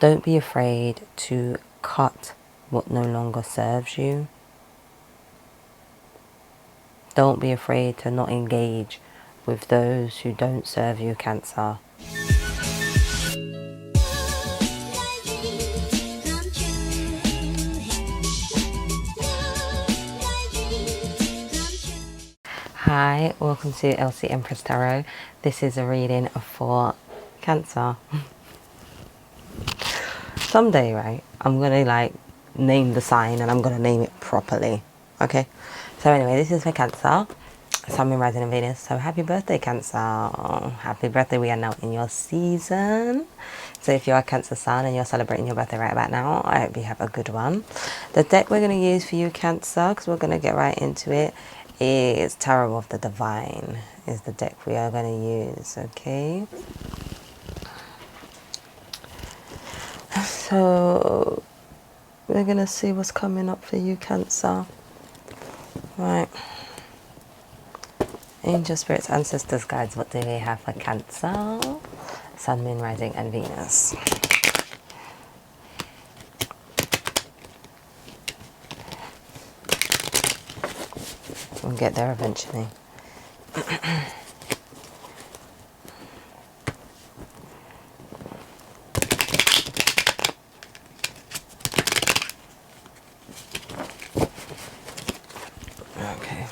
Don't be afraid to cut what no longer serves you. Don't be afraid to not engage with those who don't serve you, Cancer. Hi, welcome to Elsie Empress Tarot. This is a reading for Cancer. Someday, right, I'm going to name the sign and I'm going to name it properly. Okay? So anyway, this is for Cancer. Sun, Moon, Rising and Venus. So happy birthday, Cancer. Happy birthday. We are now in your season. So if you're a Cancer Sun and you're celebrating your birthday right about now, I hope you have a good one. The deck we're going to use for you, Cancer, because we're going to get right into it, is Tarot of the Divine. Is the deck we are going to use. Okay? So we're going to see what's coming up for you, Cancer. Right. Angel, spirits, ancestors, guides, what do we have for Cancer? Sun, Moon, Rising and Venus. We'll get there eventually. Okay.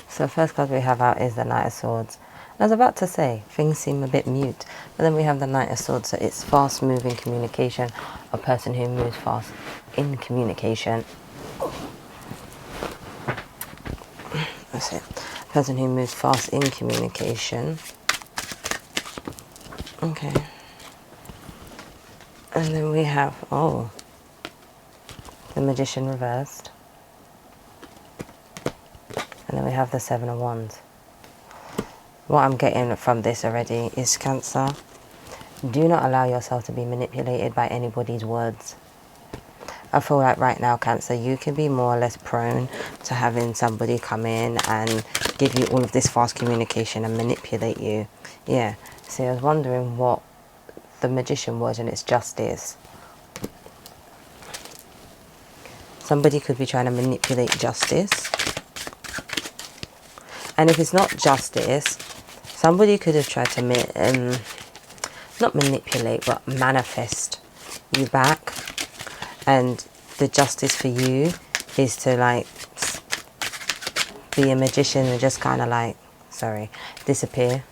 So the first card we have out is the Knight of Swords. I was about to say, things seem a bit mute. But then we have the Knight of Swords, so it's fast-moving communication. A person who moves fast in communication. That's it. A person who moves fast in communication. Okay. And then we have, the Magician reversed. And then we have the Seven of Wands. What I'm getting from this already is, Cancer, do not allow yourself to be manipulated by anybody's words. I feel like right now, Cancer, you can be more or less prone to having somebody come in and give you all of this fast communication and manipulate you. Yeah. See, I was wondering what the Magician was, and it's justice. Somebody could be trying to manipulate justice. And if it's not justice, somebody could have tried to not manipulate, but manifest you back. And the justice for you is to be a magician and just kind of disappear.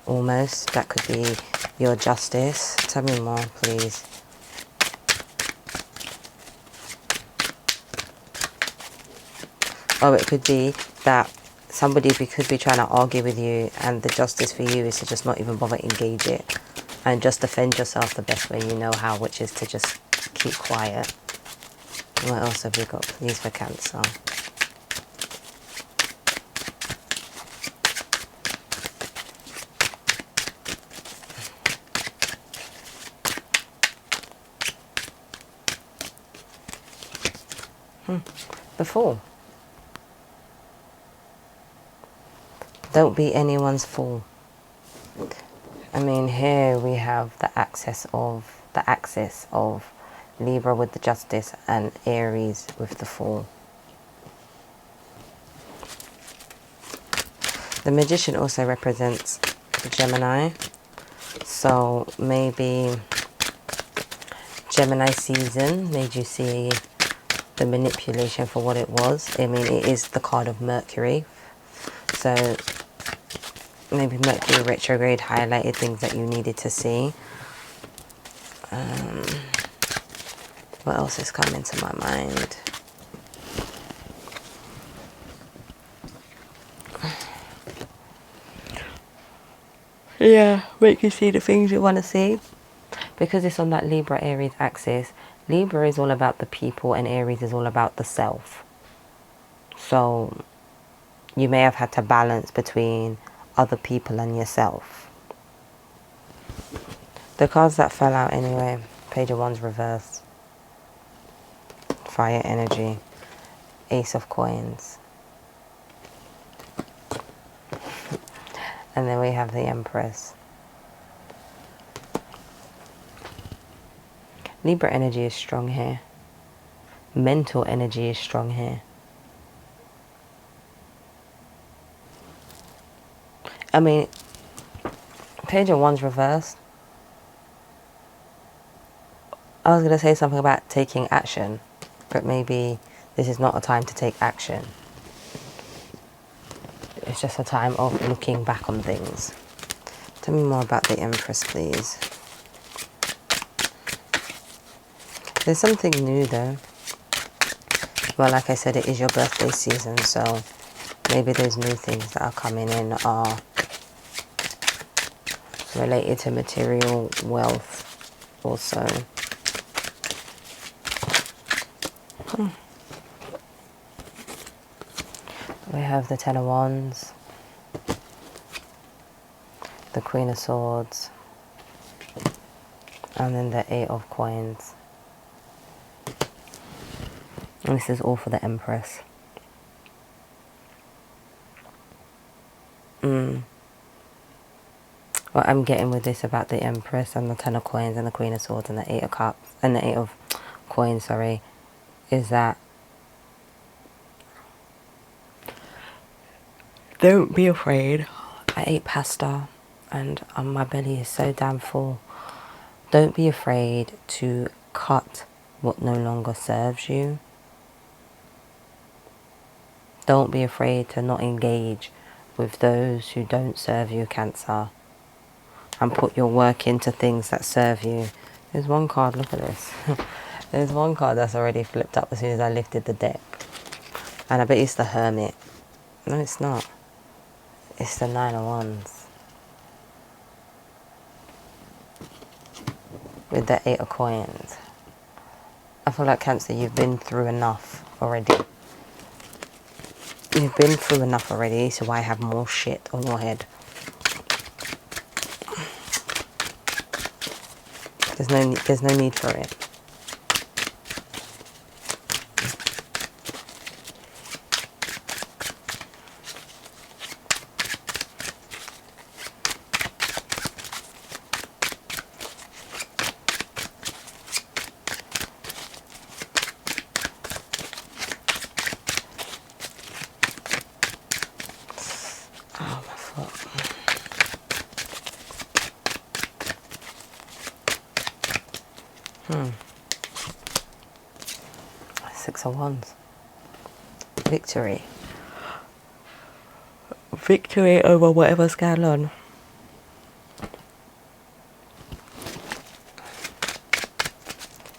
Almost. That could be your justice. Tell me more, please. Or it could be that somebody could be trying to argue with you, and the justice for you is to just not even bother engage it and just defend yourself the best way you know how, which is to just keep quiet. What else have we got, please, for Cancer? The Fool. Don't be anyone's fool. I mean, here we have the axis of Libra with the Justice and Aries with the Fool. The Magician also represents the Gemini. So maybe Gemini season made you see the manipulation for what it was. I mean, it is the card of Mercury. So maybe Mercury retrograde highlighted things that you needed to see. What else is coming to my mind? Yeah, make you see the things you want to see. Because it's on that Libra-Aries axis, Libra is all about the people and Aries is all about the self. So you may have had to balance between other people and yourself. The cards that fell out anyway, Page of Wands reversed, Fire energy, Ace of Coins. And then we have the Empress. Libra energy is strong here. Mental energy is strong here. I mean, Page of Wands reversed. I was going to say something about taking action, but maybe this is not a time to take action. It's just a time of looking back on things. Tell me more about the Empress, please. There's something new though. Well, like I said, it is your birthday season, so maybe those new things that are coming in are related to material wealth also. We have the Ten of Wands, the Queen of Swords, and then the Eight of Coins. And this is all for the Empress. What I'm getting with this about the Empress and the Ten of Coins and the Queen of Swords and the Eight of Cups and the Eight of Coins, sorry, is that don't be afraid. I ate pasta and my belly is so damn full. Don't be afraid to cut what no longer serves you. Don't be afraid to not engage with those who don't serve you, Cancer. And put your work into things that serve you. There's one card, look at this. There's one card that's already flipped up as soon as I lifted the deck. And I bet it's the Hermit. No, it's not. It's the Nine of Wands. With the Eight of Coins. I feel like, Cancer, you've been through enough already. You've been through enough already, so why have more shit on your head? There's no need for it. Oh, my foot. Six of Wands. Victory. Victory over whatever's going on.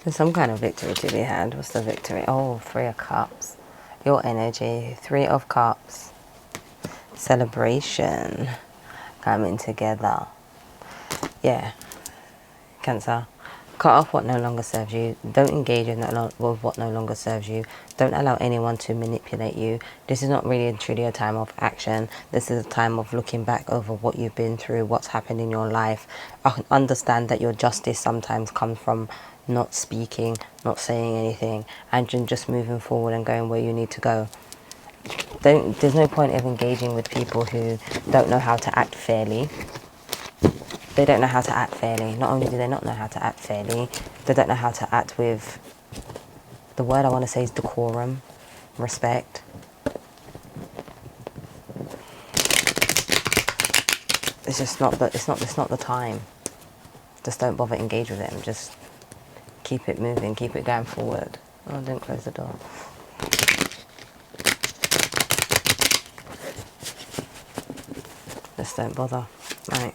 There's some kind of victory to be had. What's the victory? Oh, Three of Cups. Your energy. Three of Cups. Celebration. Coming together. Yeah. Cancer. Cut off what no longer serves you. Don't engage with what no longer serves you. Don't allow anyone to manipulate you. This is not really and truly a time of action. This is a time of looking back over what you've been through, what's happened in your life. I understand that your justice sometimes comes from not speaking, not saying anything, and just moving forward and going where you need to go. There's no point of engaging with people who don't know how to act fairly. They don't know how to act fairly. Not only do they not know how to act fairly, they don't know how to act with, the word I want to say is decorum, respect. It's just not it's not the time. Just don't bother engage with them. Just keep it moving, keep it going forward. Oh, don't close the door. Just don't bother. Right.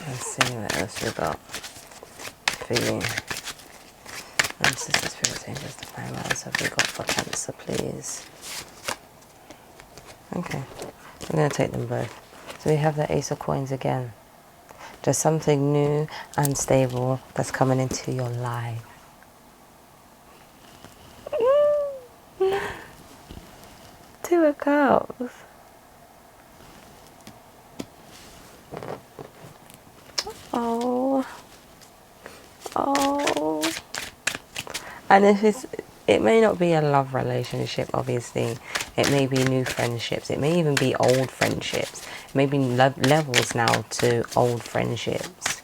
Let's see what else we got for you. Ancestors, Spirit Angels, Divine, what else have we got for Cancer, please? Okay, I'm going to take them both. So we have the Ace of Coins again. Just something new and stable that's coming into your life. Two of Cups. Oh. Oh. And if it may not be a love relationship, obviously. It may be new friendships. It may even be old friendships. It may be levels now to old friendships.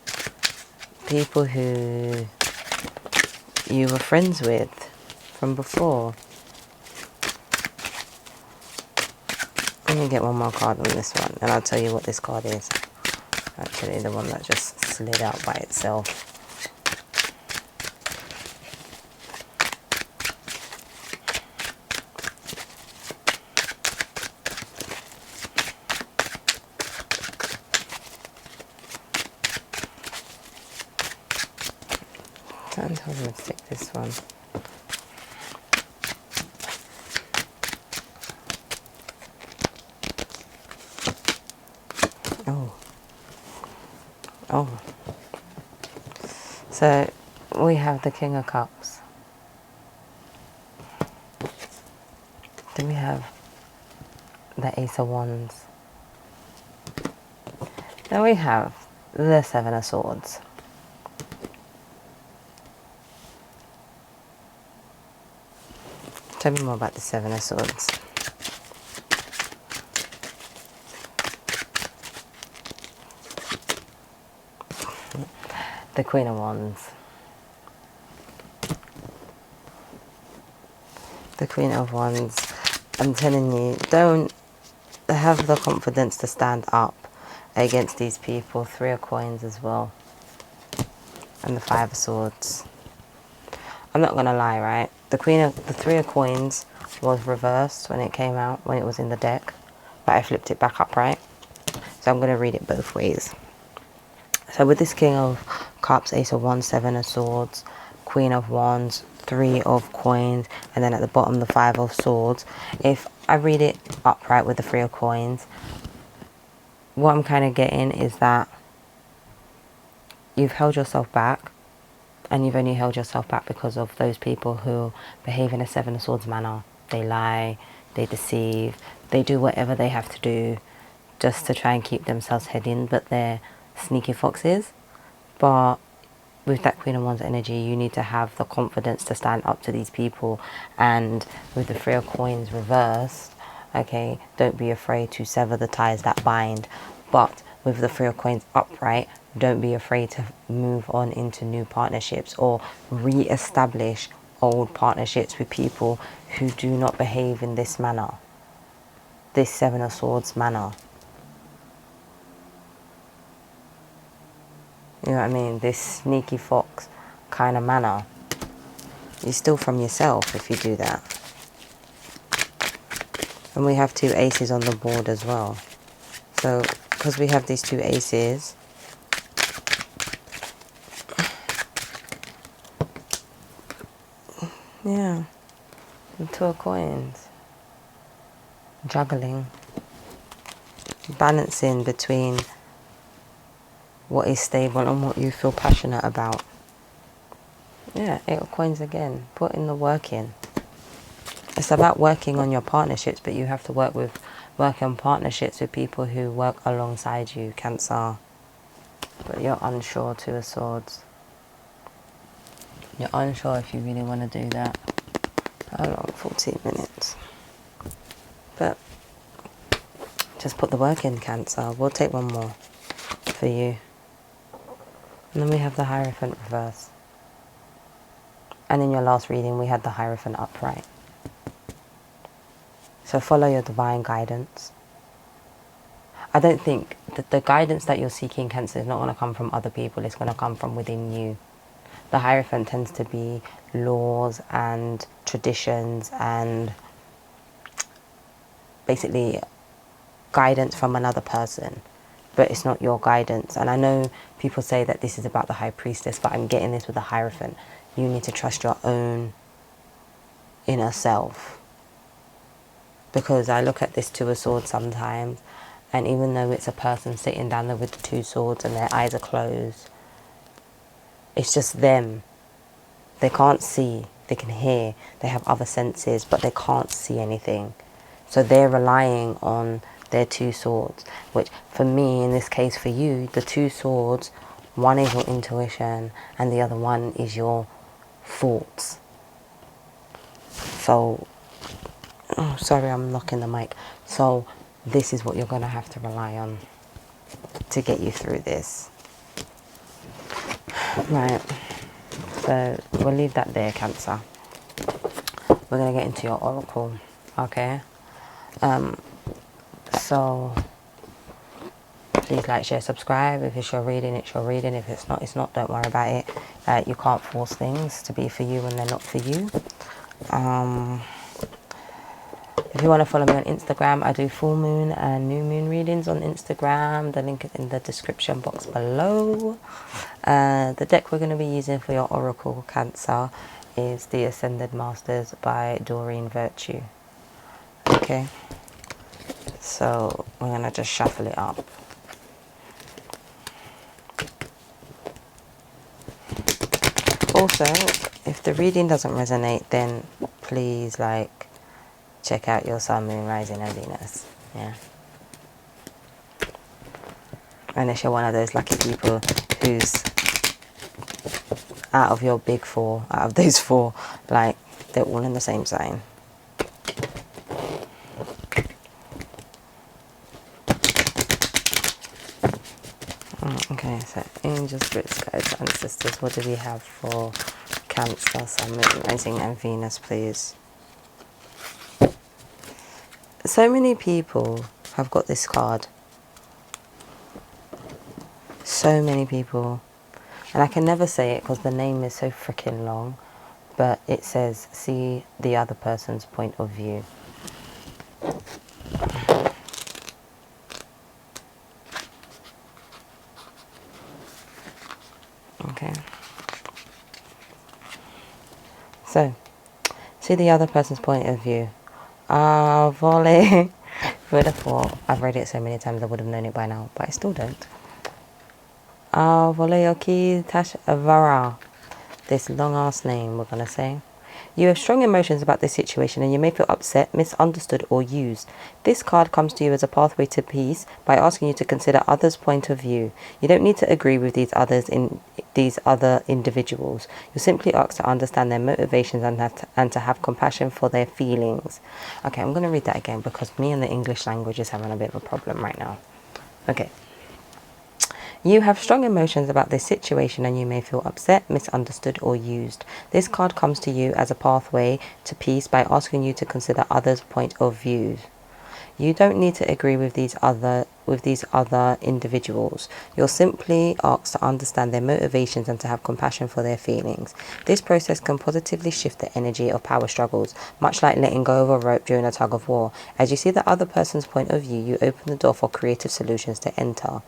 People who you were friends with from before. Let me get one more card on this one, and I'll tell you what this card is. Actually, the one that just slid out by itself. Sometimes I'm going to stick this one. Oh. So we have the King of Cups. Then we have the Ace of Wands. Then we have the Seven of Swords. Tell me more about the Seven of Swords. The Queen of Wands. The Queen of Wands. I'm telling you, don't have the confidence to stand up against these people. Three of Coins as well. And the Five of Swords. I'm not going to lie, right? The Three of Coins was reversed when it came out, when it was in the deck. But I flipped it back up, right? So I'm going to read it both ways. So with this King of Cups, Ace of Wands, Seven of Swords, Queen of Wands, Three of Coins, and then at the bottom the Five of Swords. If I read it upright with the Three of Coins, what I'm kind of getting is that you've held yourself back, and you've only held yourself back because of those people who behave in a Seven of Swords manner. They lie, they deceive, they do whatever they have to do just to try and keep themselves hidden, but they're sneaky foxes. But with that Queen of Wands energy, you need to have the confidence to stand up to these people. And with the Three of Coins reversed, okay, don't be afraid to sever the ties that bind. But with the Three of Coins upright, don't be afraid to move on into new partnerships or re-establish old partnerships with people who do not behave in this manner, this Seven of Swords manner. You know what I mean? This sneaky fox kind of manner. You steal from yourself if you do that. And we have two aces on the board as well. So, because we have these two aces, yeah, the Two of Coins. Juggling. Balancing between what is stable and what you feel passionate about. Yeah, Eight of Coins again. Put in the work in. It's about working on your partnerships, but you have to work on partnerships with people who work alongside you, Cancer. But you're unsure, Two of Swords. You're unsure if you really want to do that. How long? 14 minutes. But just put the work in, Cancer. We'll take one more for you. And then we have the Hierophant reverse. And in your last reading, we had the Hierophant upright. So follow your divine guidance. I don't think that the guidance that you're seeking, Cancer, is not going to come from other people. It's going to come from within you. The Hierophant tends to be laws and traditions and basically guidance from another person. But it's not your guidance. And I know people say that this is about the High Priestess, but I'm getting this with the Hierophant. You need to trust your own inner self. Because I look at this Two of Swords sometimes, and even though it's a person sitting down there with the two swords and their eyes are closed, it's just them. They can't see, they can hear, they have other senses, but they can't see anything. So they're relying on their two swords, which for me, in this case for you, the two swords, one is your intuition and the other one is your thoughts. So, oh, sorry, I'm knocking the mic. So this is what you're going to have to rely on to get you through this. Right, so we'll leave that there, Cancer. We're going to get into your oracle, okay? So please like, share, subscribe. If it's your reading, it's your reading. If it's not, it's not. Don't worry about it. You can't force things to be for you when they're not for you. If you want to follow me on Instagram, I do full moon and new moon readings on Instagram. The link is in the description box below. The deck we're going to be using for your oracle, Cancer, is the Ascended Masters by Doreen Virtue. Okay, so we're going to just shuffle it up. Also, if the reading doesn't resonate, then please check out your Sun, Moon, Rising and Venus. Yeah. Unless you're one of those lucky people who's out of your big four, out of those four, they're all in the same sign. Okay, so angels, spirits, guides, ancestors, what do we have for Cancer, Sun, Moon, Rising and Venus, please? So many people have got this card. So many people. And I can never say it because the name is so freaking long. But it says, see the other person's point of view. Okay. So, see the other person's point of view. Ah, volley. Who would have thought? I've read it so many times I would have known it by now, but I still don't. Ah, volley tash avara. This long ass name we're gonna say. You have strong emotions about this situation and you may feel upset, misunderstood or used. This card comes to you as a pathway to peace by asking you to consider others' point of view. You don't need to agree with these other individuals. You're simply asked to understand their motivations and to have compassion for their feelings. Okay, I'm going to read that again because me and the English language is having a bit of a problem right now. Okay. You have strong emotions about this situation and you may feel upset, misunderstood or used. This card comes to you as a pathway to peace by asking you to consider others' point of view. You don't need to agree with these other individuals. You're simply asked to understand their motivations and to have compassion for their feelings. This process can positively shift the energy of power struggles, much like letting go of a rope during a tug of war. As you see the other person's point of view, you open the door for creative solutions to enter.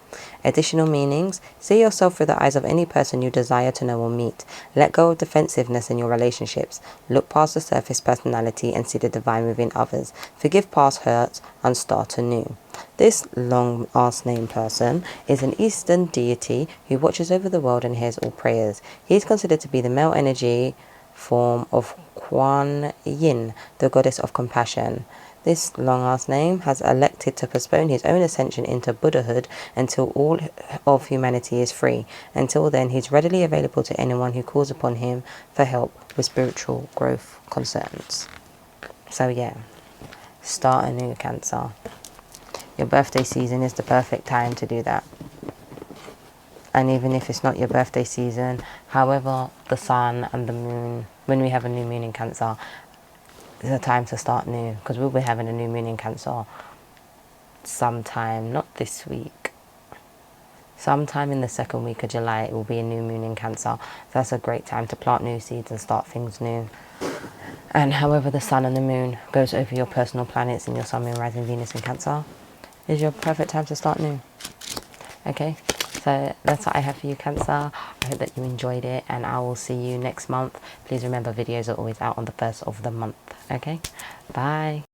Additional meanings: see yourself through the eyes of any person you desire to know or meet. Let go of defensiveness in your relationships. Look past the surface personality and see the divine within others. Forgive past hurts and start anew. This long-ass name person is an Eastern deity who watches over the world and hears all prayers. He is considered to be the male energy form of Kuan Yin, the goddess of compassion. This long-ass name has elected to postpone his own ascension into Buddhahood until all of humanity is free. Until then, he's readily available to anyone who calls upon him for help with spiritual growth concerns. So yeah, start anew, Cancer. Your birthday season is the perfect time to do that. And even if it's not your birthday season, however, the sun and the moon, when we have a new moon in Cancer, is a time to start new. Because we'll be having a new moon in Cancer sometime, not this week, sometime in the second week of July, it will be a new moon in Cancer. So that's a great time to plant new seeds and start things new. And however the sun and the moon goes over your personal planets in your Sun, Moon, Rising, Venus in Cancer, is your perfect time to start new. Okay, so that's what I have for you, Cancer. I hope that you enjoyed it and I will see you next month. Please remember, videos are always out on the 1st of the month. Okay, bye.